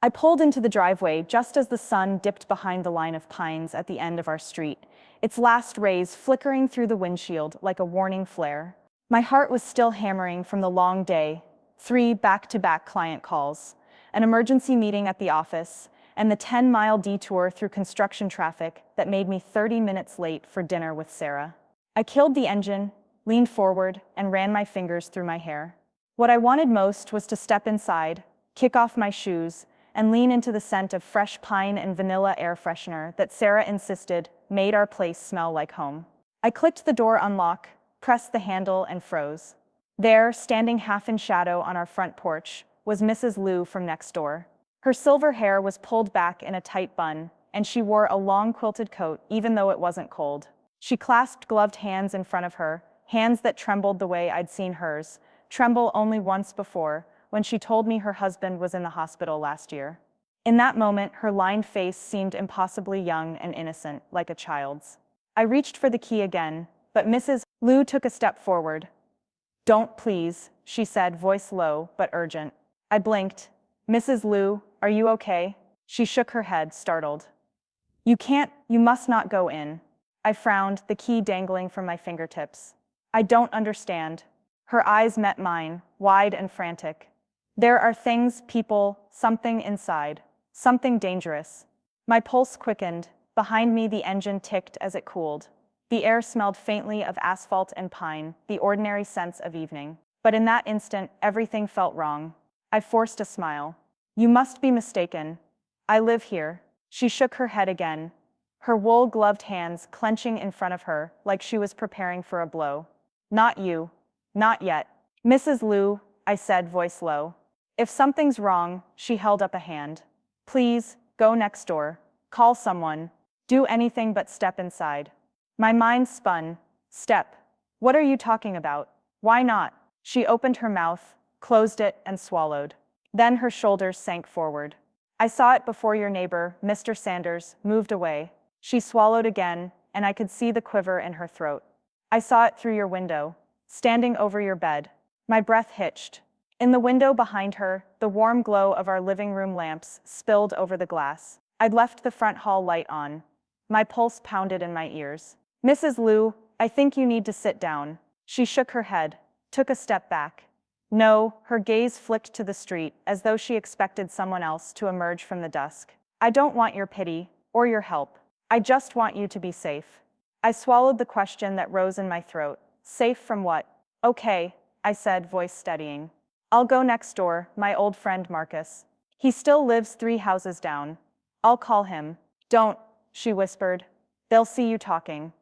I pulled into the driveway just as the sun dipped behind the line of pines at the end of our street, its last rays flickering through the windshield like a warning flare. My heart was still hammering from the long day, 3 back-to-back client calls, an emergency meeting at the office, and the 10-mile detour through construction traffic that made me 30 minutes late for dinner with Sarah. I killed the engine, leaned forward, and ran my fingers through my hair. What I wanted most was to step inside, kick off my shoes, and lean into the scent of fresh pine and vanilla air freshener that Sarah insisted made our place smell like home. I clicked the door unlock, pressed the handle, and froze. There, standing half in shadow on our front porch, was Mrs. Lou from next door. Her silver hair was pulled back in a tight bun, and she wore a long quilted coat even though it wasn't cold. She clasped gloved hands in front of her, hands that trembled the way I'd seen hers tremble only once before, when she told me her husband was in the hospital last year. In that moment, her lined face seemed impossibly young and innocent, like a child's. I reached for the key again, but Mrs. Lou took a step forward. "Don't, please," she said, voice low but urgent. I blinked. "Mrs. Lou, are you okay?" She shook her head, startled. You must not go in." I frowned, the key dangling from my fingertips. "I don't understand." Her eyes met mine, wide and frantic. "There are things, people, something inside. Something dangerous." My pulse quickened. Behind me the engine ticked as it cooled. The air smelled faintly of asphalt and pine, the ordinary scents of evening. But in that instant, everything felt wrong. I forced a smile. "You must be mistaken. I live here." She shook her head again, her wool-gloved hands clenching in front of her like she was preparing for a blow. "Not you. Not yet." "Mrs. Lou," I said, voice low. "If something's wrong," she held up a hand. "Please, go next door. Call someone. Do anything but step inside." My mind spun. Step. What are you talking about? Why not? She opened her mouth, closed it, and swallowed. Then her shoulders sank forward. "I saw it before your neighbor, Mr. Sanders, moved away." She swallowed again, and I could see the quiver in her throat. "I saw it through your window, standing over your bed." My breath hitched. In the window behind her, the warm glow of our living room lamps spilled over the glass. I'd left the front hall light on. My pulse pounded in my ears. "Mrs. Lou, I think you need to sit down." She shook her head, took a step back. No, her gaze flicked to the street, as though she expected someone else to emerge from the dusk. "I don't want your pity, or your help. I just want you to be safe." I swallowed the question that rose in my throat. Safe from what? "Okay," I said, voice steadying. "I'll go next door, my old friend Marcus. He still lives 3 houses down. I'll call him." "Don't," she whispered. "They'll see you talking.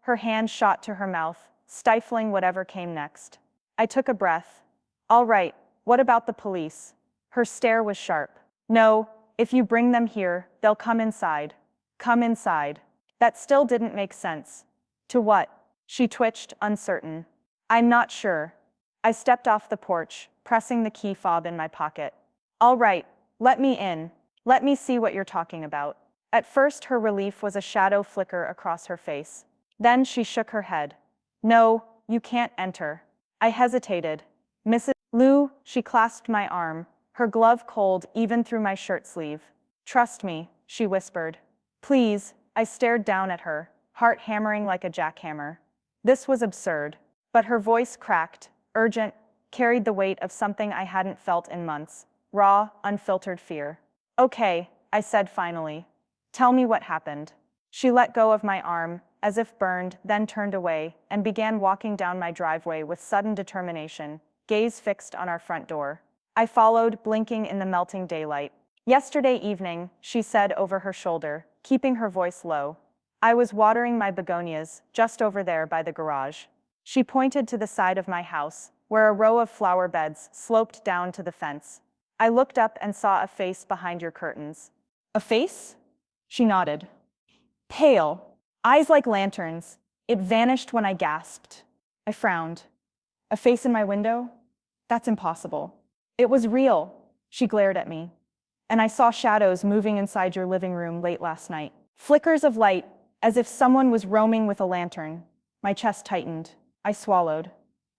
Her hand shot to her mouth, stifling whatever came next. I took a breath. "All right, what about the police?" Her stare was sharp. "No, if you bring them here, they'll come inside." "Come inside." That still didn't make sense. "To what?" She twitched, uncertain. "I'm not sure." I stepped off the porch, pressing the key fob in my pocket. "All right, let me in. Let me see what you're talking about." At first her relief was a shadow flicker across her face. Then she shook her head. "No, you can't enter." I hesitated. "Mrs. Lou," she clasped my arm, her glove cold even through my shirt sleeve. "Trust me," she whispered. "Please." I stared down at her, heart hammering like a jackhammer. This was absurd. But her voice cracked, urgent, carried the weight of something I hadn't felt in months. Raw, unfiltered fear. "Okay," I said finally. "Tell me what happened." She let go of my arm, as if burned, then turned away, and began walking down my driveway with sudden determination, gaze fixed on our front door. I followed, blinking in the melting daylight. "Yesterday evening," she said over her shoulder, keeping her voice low. "I was watering my begonias, just over there by the garage." She pointed to the side of my house, where a row of flower beds sloped down to the fence. "I looked up and saw a face behind your curtains." "A face?" She nodded. "Pale. Eyes like lanterns. It vanished when I gasped." I frowned. "A face in my window? That's impossible." "It was real." She glared at me. "And I saw shadows moving inside your living room late last night. Flickers of light, as if someone was roaming with a lantern." My chest tightened. I swallowed.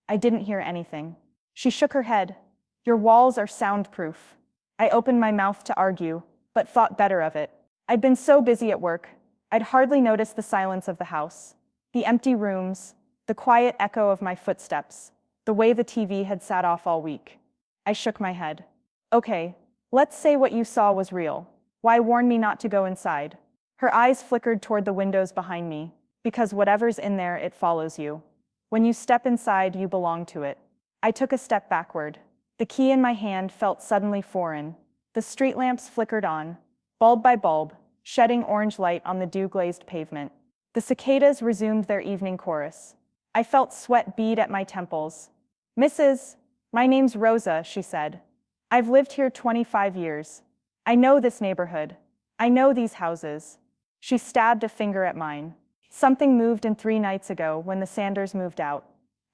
"I didn't hear anything." She shook her head. "Your walls are soundproof." I opened my mouth to argue, but thought better of it. I'd been so busy at work, I'd hardly noticed the silence of the house, the empty rooms, the quiet echo of my footsteps, the way the TV had sat off all week. I shook my head. Okay, let's say what you saw was real. Why warn me not to go inside? Her eyes flickered toward the windows behind me, because whatever's in there, it follows you. When you step inside, you belong to it. I took a step backward. The key in my hand felt suddenly foreign. The street lamps flickered on, bulb by bulb, shedding orange light on the dew-glazed pavement. The cicadas resumed their evening chorus. I felt sweat bead at my temples. "Mrs. My name's Rosa," she said. "I've lived here 25 years. I know this neighborhood. I know these houses." She stabbed a finger at mine. "Something moved in 3 nights ago when the Sanders moved out.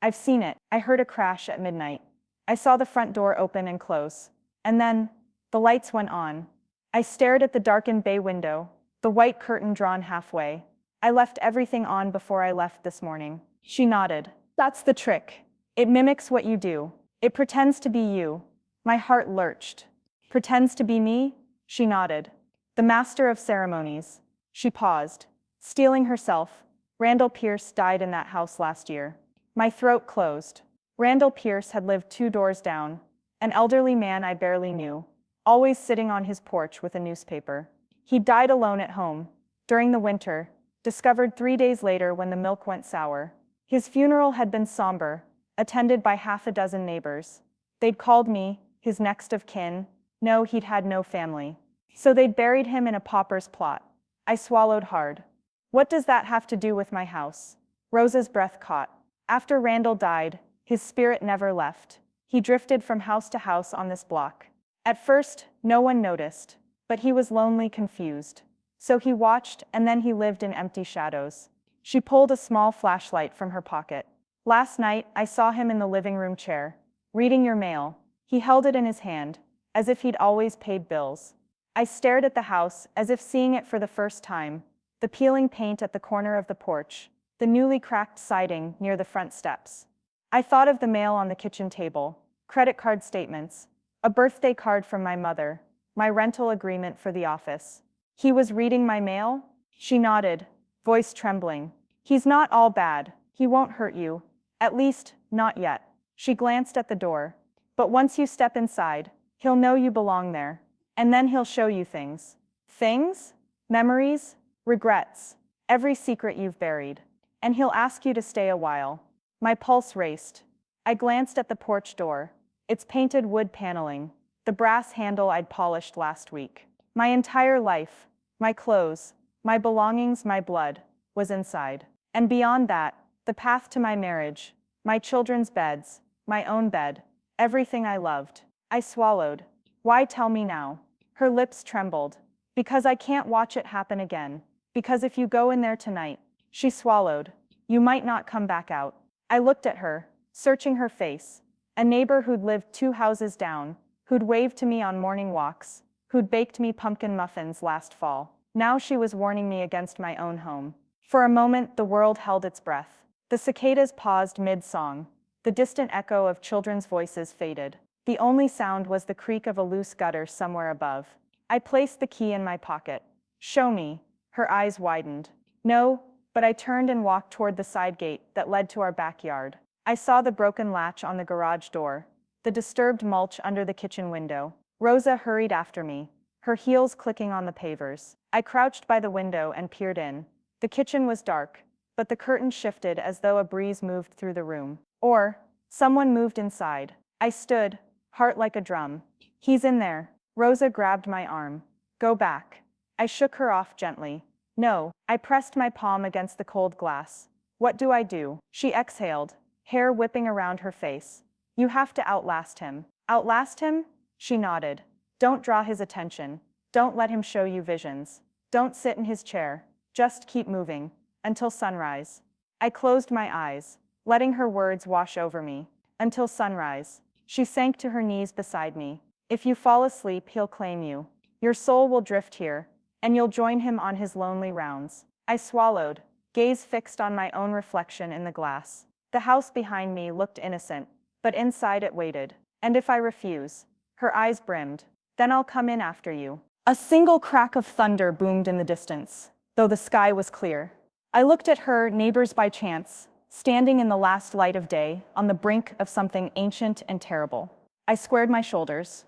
I've seen it. I heard a crash at midnight. I saw the front door open and close. And then, the lights went on. I stared at the darkened bay window, the white curtain drawn halfway. I left everything on before I left this morning." She nodded. "That's the trick. It mimics what you do. It pretends to be you." My heart lurched. "Pretends to be me?" She nodded. "The master of ceremonies." She paused. "Stealing herself. Randall Pierce died in that house last year." My throat closed. Randall Pierce had lived 2 doors down, an elderly man I barely knew, always sitting on his porch with a newspaper. He died alone at home, during the winter, discovered 3 days later when the milk went sour. His funeral had been somber, attended by half a dozen neighbors. They'd called me, his next of kin. No, he'd had no family. So they'd buried him in a pauper's plot. I swallowed hard. What does that have to do with my house? Rosa's breath caught. After Randall died, his spirit never left. He drifted from house to house on this block. At first, no one noticed, but he was lonely, confused. So he watched, and then he lived in empty shadows. She pulled a small flashlight from her pocket. "Last night, I saw him in the living room chair, reading your mail." He held it in his hand, as if he'd always paid bills. I stared at the house, as if seeing it for the first time. The peeling paint at the corner of the porch, the newly cracked siding near the front steps. I thought of the mail on the kitchen table, credit card statements, a birthday card from my mother, my rental agreement for the office. "He was reading my mail?" She nodded, voice trembling. "He's not all bad. He won't hurt you. At least, not yet." She glanced at the door. "But once you step inside, he'll know you belong there. And then he'll show you things." "Things?" "Memories, regrets, every secret you've buried. And he'll ask you to stay a while." My pulse raced. I glanced at the porch door, its painted wood paneling, the brass handle I'd polished last week. My entire life, my clothes, my belongings, my blood, was inside. And beyond that, the path to my marriage, my children's beds, my own bed, everything I loved. I swallowed. "Why tell me now?" Her lips trembled. "Because I can't watch it happen again. Because if you go in there tonight," she swallowed, "you might not come back out." I looked at her, searching her face. A neighbor who'd lived 2 houses down, who'd waved to me on morning walks, who'd baked me pumpkin muffins last fall. Now she was warning me against my own home. For a moment, the world held its breath. The cicadas paused mid-song. The distant echo of children's voices faded. The only sound was the creak of a loose gutter somewhere above. I placed the key in my pocket. "Show me." Her eyes widened. "No," but I turned and walked toward the side gate that led to our backyard. I saw the broken latch on the garage door, the disturbed mulch under the kitchen window. Rosa hurried after me, her heels clicking on the pavers. I crouched by the window and peered in. The kitchen was dark, but the curtain shifted as though a breeze moved through the room. Or, someone moved inside. I stood, heart like a drum. "He's in there." Rosa grabbed my arm. "Go back." I shook her off gently. "No." I pressed my palm against the cold glass. "What do I do?" She exhaled, hair whipping around her face. "You have to outlast him." "Outlast him?" She nodded. "Don't draw his attention. Don't let him show you visions. Don't sit in his chair. Just keep moving. Until sunrise." I closed my eyes, letting her words wash over me. "Until sunrise." She sank to her knees beside me. "If you fall asleep, he'll claim you. Your soul will drift here, and you'll join him on his lonely rounds." I swallowed, gaze fixed on my own reflection in the glass. The house behind me looked innocent, but inside it waited. "And if I refuse?" Her eyes brimmed. Then I'll come in after you. A single crack of thunder boomed in the distance, though the sky was clear. I looked at her, neighbors by chance, standing in the last light of day, on the brink of something ancient and terrible. I squared my shoulders.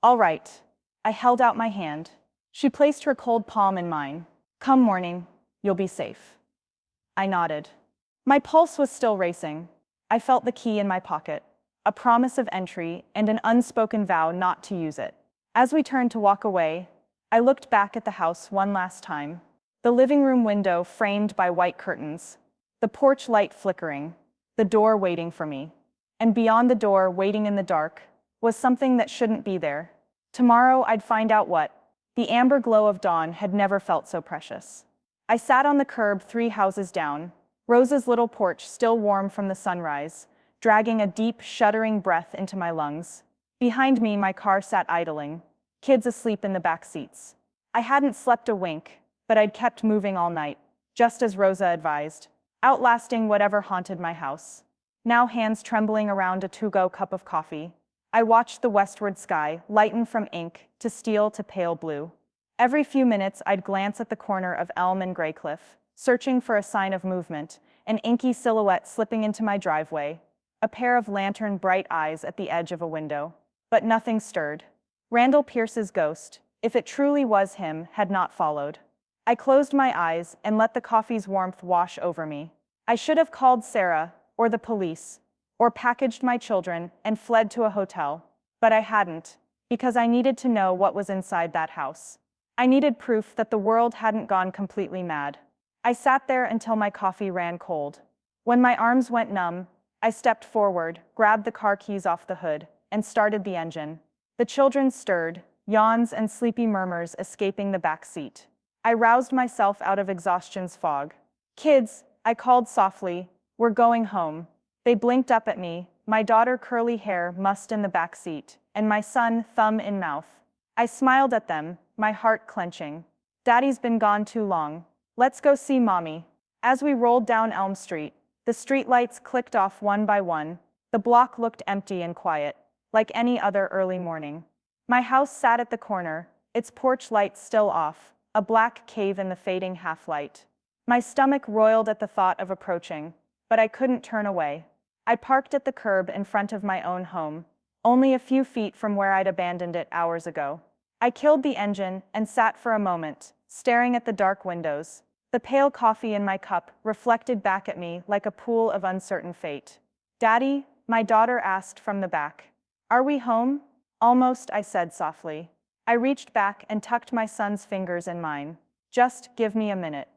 All right. I held out my hand. She placed her cold palm in mine. Come morning, you'll be safe. I nodded. My pulse was still racing. I felt the key in my pocket, a promise of entry and an unspoken vow not to use it. As we turned to walk away, I looked back at the house one last time. The living room window framed by white curtains, the porch light flickering, the door waiting for me. And beyond the door, waiting in the dark, was something that shouldn't be there. Tomorrow I'd find out what. The amber glow of dawn had never felt so precious. I sat on the curb 3 houses down, Rosa's little porch still warm from the sunrise, dragging a deep, shuddering breath into my lungs. Behind me, my car sat idling, kids asleep in the back seats. I hadn't slept a wink, but I'd kept moving all night, just as Rosa advised, outlasting whatever haunted my house. Now, hands trembling around a to-go cup of coffee, I watched the westward sky lighten from ink to steel to pale blue. Every few minutes, I'd glance at the corner of Elm and Graycliff, searching for a sign of movement, an inky silhouette slipping into my driveway, a pair of lantern-bright eyes at the edge of a window. But nothing stirred. Randall Pierce's ghost, if it truly was him, had not followed. I closed my eyes and let the coffee's warmth wash over me. I should have called Sarah, or the police, or packaged my children and fled to a hotel. But I hadn't, because I needed to know what was inside that house. I needed proof that the world hadn't gone completely mad. I sat there until my coffee ran cold. When my arms went numb, I stepped forward, grabbed the car keys off the hood, and started the engine. The children stirred, yawns and sleepy murmurs escaping the back seat. I roused myself out of exhaustion's fog. Kids, I called softly, we're going home. They blinked up at me, my daughter curly hair mussed in the back seat, and my son thumb in mouth. I smiled at them, my heart clenching. Daddy's been gone too long. Let's go see Mommy. As we rolled down Elm Street, the streetlights clicked off one by one. The block looked empty and quiet, like any other early morning. My house sat at the corner, its porch light still off, a black cave in the fading half-light. My stomach roiled at the thought of approaching, but I couldn't turn away. I parked at the curb in front of my own home, only a few feet from where I'd abandoned it hours ago. I killed the engine and sat for a moment, staring at the dark windows. The pale coffee in my cup reflected back at me like a pool of uncertain fate. Daddy, my daughter asked from the back. Are we home? Almost, I said softly. I reached back and tucked my son's fingers in mine. Just give me a minute.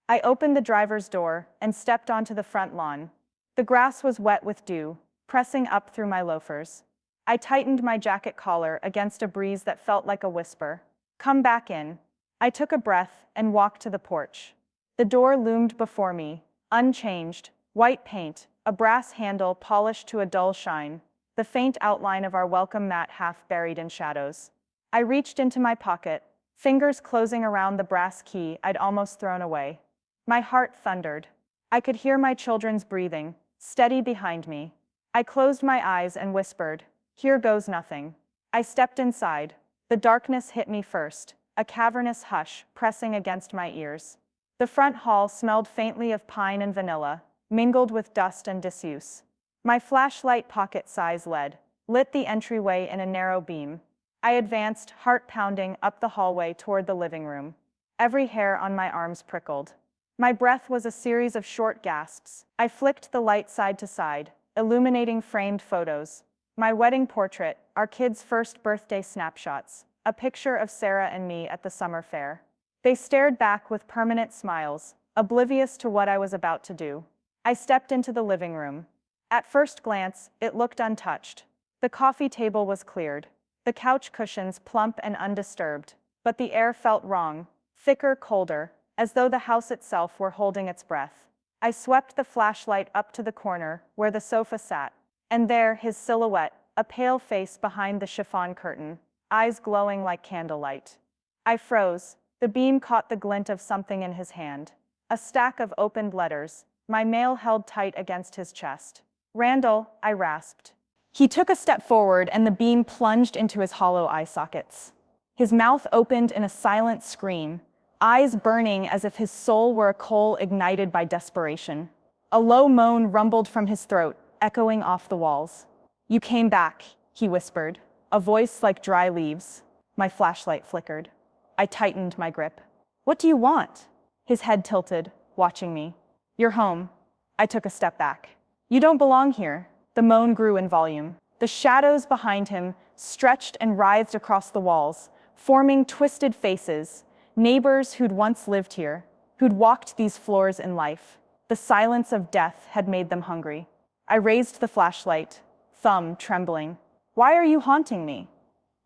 I opened the driver's door and stepped onto the front lawn. The grass was wet with dew, pressing up through my loafers. I tightened my jacket collar against a breeze that felt like a whisper. Come back in. I took a breath and walked to the porch. The door loomed before me, unchanged, white paint, a brass handle polished to a dull shine, the faint outline of our welcome mat half buried in shadows. I reached into my pocket, fingers closing around the brass key I'd almost thrown away. My heart thundered. I could hear my children's breathing, steady behind me. I closed my eyes and whispered, "Here goes nothing." I stepped inside. The darkness hit me first, a cavernous hush pressing against my ears. The front hall smelled faintly of pine and vanilla, mingled with dust and disuse. My flashlight, pocket-size LED, lit the entryway in a narrow beam. I advanced, heart pounding, up the hallway toward the living room. Every hair on my arms prickled. My breath was a series of short gasps. I flicked the light side to side, illuminating framed photos. My wedding portrait, our kids' first birthday snapshots, a picture of Sarah and me at the summer fair. They stared back with permanent smiles, oblivious to what I was about to do. I stepped into the living room. At first glance, it looked untouched. The coffee table was cleared, the couch cushions plump and undisturbed, but the air felt wrong, thicker, colder, as though the house itself were holding its breath. I swept the flashlight up to the corner where the sofa sat, and there, his silhouette, a pale face behind the chiffon curtain, eyes glowing like candlelight. I froze. The beam caught the glint of something in his hand, a stack of opened letters, my mail held tight against his chest. "Randall," I rasped. He took a step forward and the beam plunged into his hollow eye sockets. His mouth opened in a silent scream, eyes burning as if his soul were a coal ignited by desperation. A low moan rumbled from his throat, echoing off the walls. "You came back," he whispered, a voice like dry leaves. My flashlight flickered. I tightened my grip. "What do you want?" His head tilted, watching me. "You're home." I took a step back. "You don't belong here." The moan grew in volume. The shadows behind him stretched and writhed across the walls, forming twisted faces, neighbors who'd once lived here, who'd walked these floors in life. The silence of death had made them hungry. I raised the flashlight, thumb trembling. "Why are you haunting me?"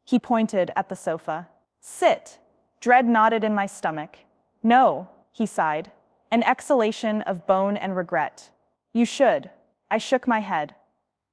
He pointed at the sofa. "Sit." Dread knotted in my stomach. "No," he sighed, an exhalation of bone and regret. "You should." I shook my head.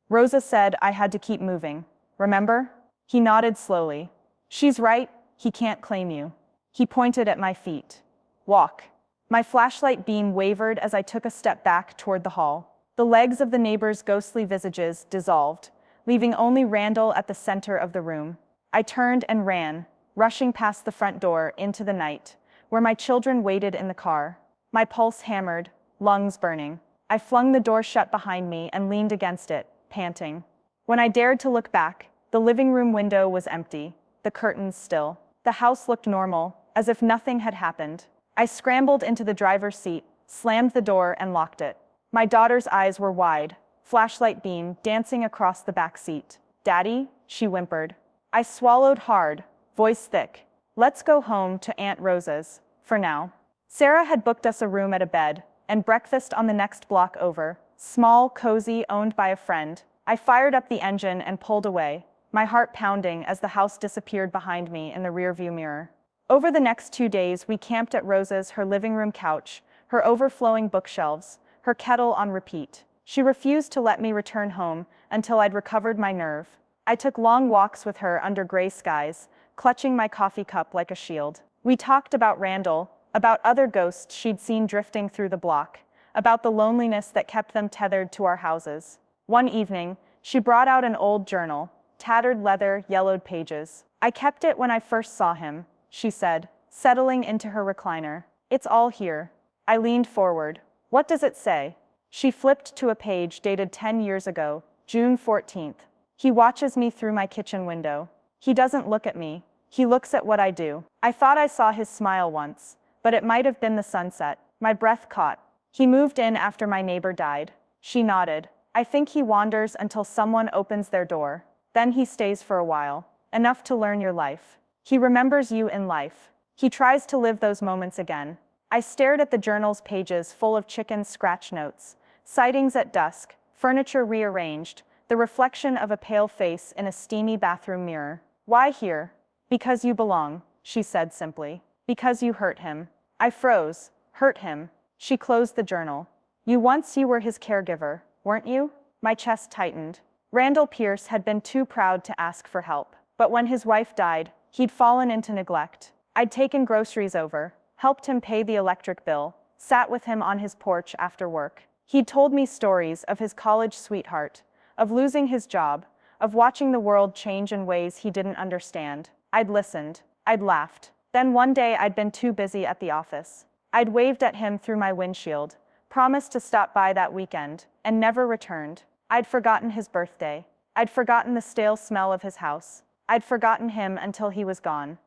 "Rosa said I had to keep moving. Remember?" He nodded slowly. "She's right, he can't claim you." He pointed at my feet. "Walk." My flashlight beam wavered as I took a step back toward the hall. The legs of the neighbors' ghostly visages dissolved, leaving only Randall at the center of the room. I turned and ran, rushing past the front door into the night, where my children waited in the car. My pulse hammered, lungs burning. I flung the door shut behind me and leaned against it, panting. When I dared to look back, the living room window was empty, the curtains still. The house looked normal, as if nothing had happened. I scrambled into the driver's seat, slammed the door, and locked it. My daughter's eyes were wide, flashlight beam dancing across the back seat. "Daddy?" she whimpered. I swallowed hard, voice thick. "Let's go home to Aunt Rosa's, for now." Sarah had booked us a room at a bed, and breakfast on the next block over, small, cozy, owned by a friend. I fired up the engine and pulled away, my heart pounding as the house disappeared behind me in the rearview mirror. Over the next 2 days, we camped at Rosa's, her living room couch, her overflowing bookshelves, her kettle on repeat. She refused to let me return home until I'd recovered my nerve. I took long walks with her under gray skies, clutching my coffee cup like a shield. We talked about Randall, about other ghosts she'd seen drifting through the block, about the loneliness that kept them tethered to our houses. One evening, she brought out an old journal, tattered leather, yellowed pages. "I kept it when I first saw him," she said, settling into her recliner. "It's all here." I leaned forward. "What does it say?" She flipped to a page dated 10 years ago, June 14th. "He watches me through my kitchen window. He doesn't look at me. He looks at what I do." I thought I saw his smile once, but it might have been the sunset. My breath caught. "He moved in after my neighbor died." She nodded. "I think he wanders until someone opens their door. Then he stays for a while, enough to learn your life. He remembers you in life. He tries to live those moments again." I stared at the journal's pages full of chicken scratch notes, sightings at dusk, furniture rearranged, the reflection of a pale face in a steamy bathroom mirror. "Why here?" "Because you belong," she said simply. "Because you hurt him." I froze. "Hurt him?" She closed the journal. You were his caregiver, weren't you?" My chest tightened. Randall Pierce had been too proud to ask for help. But when his wife died, he'd fallen into neglect. I'd taken groceries over, helped him pay the electric bill, sat with him on his porch after work. He'd told me stories of his college sweetheart, of losing his job, of watching the world change in ways he didn't understand. I'd listened. I'd laughed. Then one day I'd been too busy at the office. I'd waved at him through my windshield, promised to stop by that weekend, and never returned. I'd forgotten his birthday. I'd forgotten the stale smell of his house. I'd forgotten him until he was gone.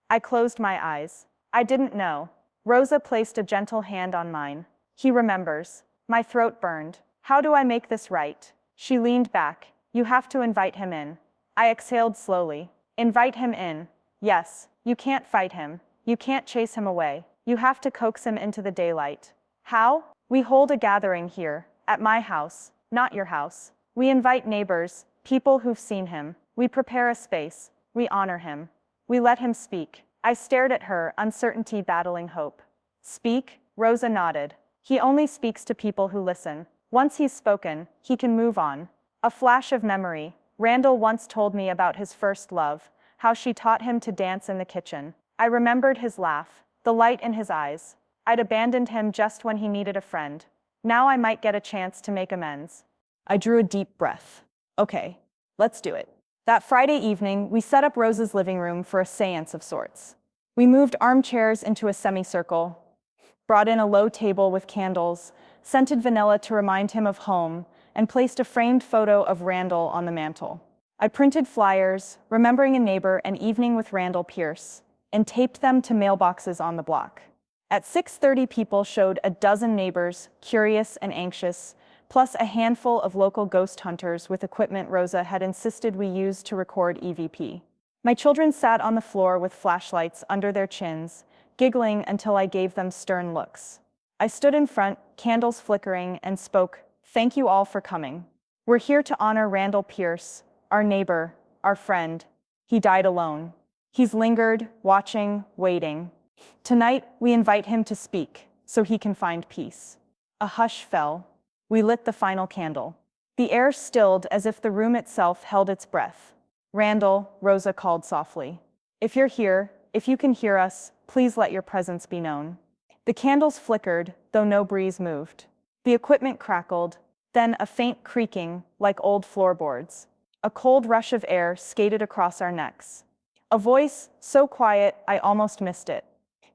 I closed my eyes. I didn't know. Rosa placed a gentle hand on mine. "He remembers." My throat burned. "How do I make this right?" She leaned back. "You have to invite him in." I exhaled slowly. "Invite him in." "Yes. You can't fight him. You can't chase him away. You have to coax him into the daylight." "How?" "We hold a gathering here, at my house, not your house. We invite neighbors, people who've seen him. We prepare a space. We honor him. We let him speak." I stared at her, uncertainty battling hope. "Speak?" Rosa nodded. "He only speaks to people who listen. Once he's spoken, he can move on." A flash of memory. Randall once told me about his first love, how she taught him to dance in the kitchen. I remembered his laugh, the light in his eyes. I'd abandoned him just when he needed a friend. Now I might get a chance to make amends. I drew a deep breath. Okay, Let's do it. That Friday evening, we set up Rose's living room for a séance of sorts. We moved armchairs into a semicircle, brought in a low table with candles, scented vanilla to remind him of home, and placed a framed photo of Randall on the mantel. I printed flyers, remembering a neighbor and evening with Randall Pierce, and taped them to mailboxes on the block. At 6:30, people showed a dozen neighbors, curious and anxious, plus a handful of local ghost hunters with equipment Rosa had insisted we use to record EVP. My children sat on the floor with flashlights under their chins, giggling until I gave them stern looks. I stood in front, candles flickering, and spoke, "Thank you all for coming. We're here to honor Randall Pierce, our neighbor, our friend. He died alone. He's lingered, watching, waiting. Tonight, we invite him to speak, so he can find peace." A hush fell. We lit the final candle. The air stilled as if the room itself held its breath. "Randall," Rosa called softly. "If you're here, if you can hear us, please let your presence be known." The candles flickered, though no breeze moved. The equipment crackled, then a faint creaking, like old floorboards. A cold rush of air skated across our necks. A voice, so quiet I almost missed it.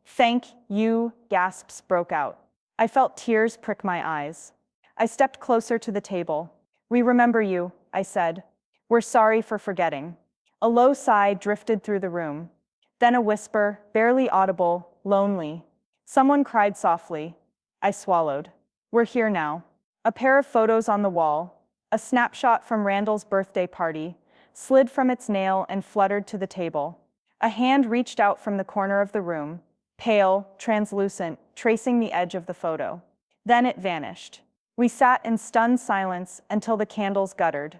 "Thank you," gasps broke out. I felt tears prick my eyes. I stepped closer to the table. "We remember you," I said. "We're sorry for forgetting." A low sigh drifted through the room. Then a whisper, barely audible, lonely. Someone cried softly. I swallowed. "We're here now." A pair of photos on the wall, a snapshot from Randall's birthday party, slid from its nail and fluttered to the table. A hand reached out from the corner of the room, pale, translucent, tracing the edge of the photo. Then it vanished. We sat in stunned silence until the candles guttered.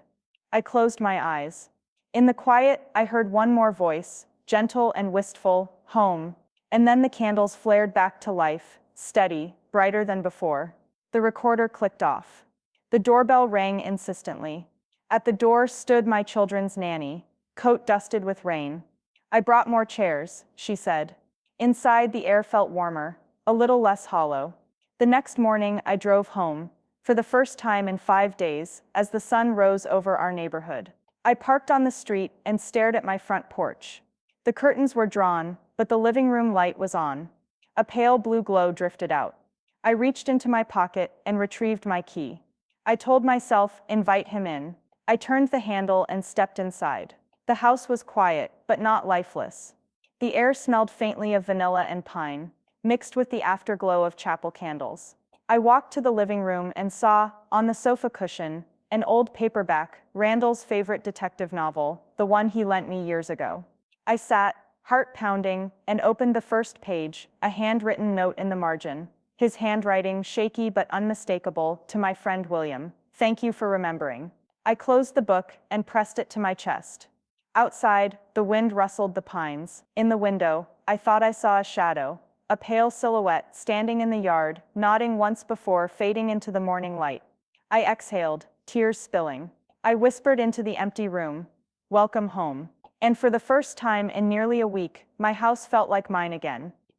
I closed my eyes. In the quiet, I heard one more voice, gentle and wistful, "Home." And then the candles flared back to life, steady, brighter than before. The recorder clicked off. The doorbell rang insistently. At the door stood my children's nanny, coat dusted with rain. "I brought more chairs," she said. Inside, the air felt warmer, a little less hollow. The next morning, I drove home, for the first time in 5 days, as the sun rose over our neighborhood. I parked on the street and stared at my front porch. The curtains were drawn, but the living room light was on. A pale blue glow drifted out. I reached into my pocket and retrieved my key. I told myself, invite him in. I turned the handle and stepped inside. The house was quiet, but not lifeless. The air smelled faintly of vanilla and pine, mixed with the afterglow of chapel candles. I walked to the living room and saw, on the sofa cushion, an old paperback, Randall's favorite detective novel, the one he lent me years ago. I sat, heart pounding, and opened the first page, a handwritten note in the margin. His handwriting, shaky but unmistakable, to my friend William. "Thank you for remembering." I closed the book and pressed it to my chest. Outside, the wind rustled the pines. In the window, I thought I saw a shadow, a pale silhouette standing in the yard, nodding once before fading into the morning light. I exhaled, tears spilling. I whispered into the empty room, "Welcome home." And for the first time in nearly a week, my house felt like mine again.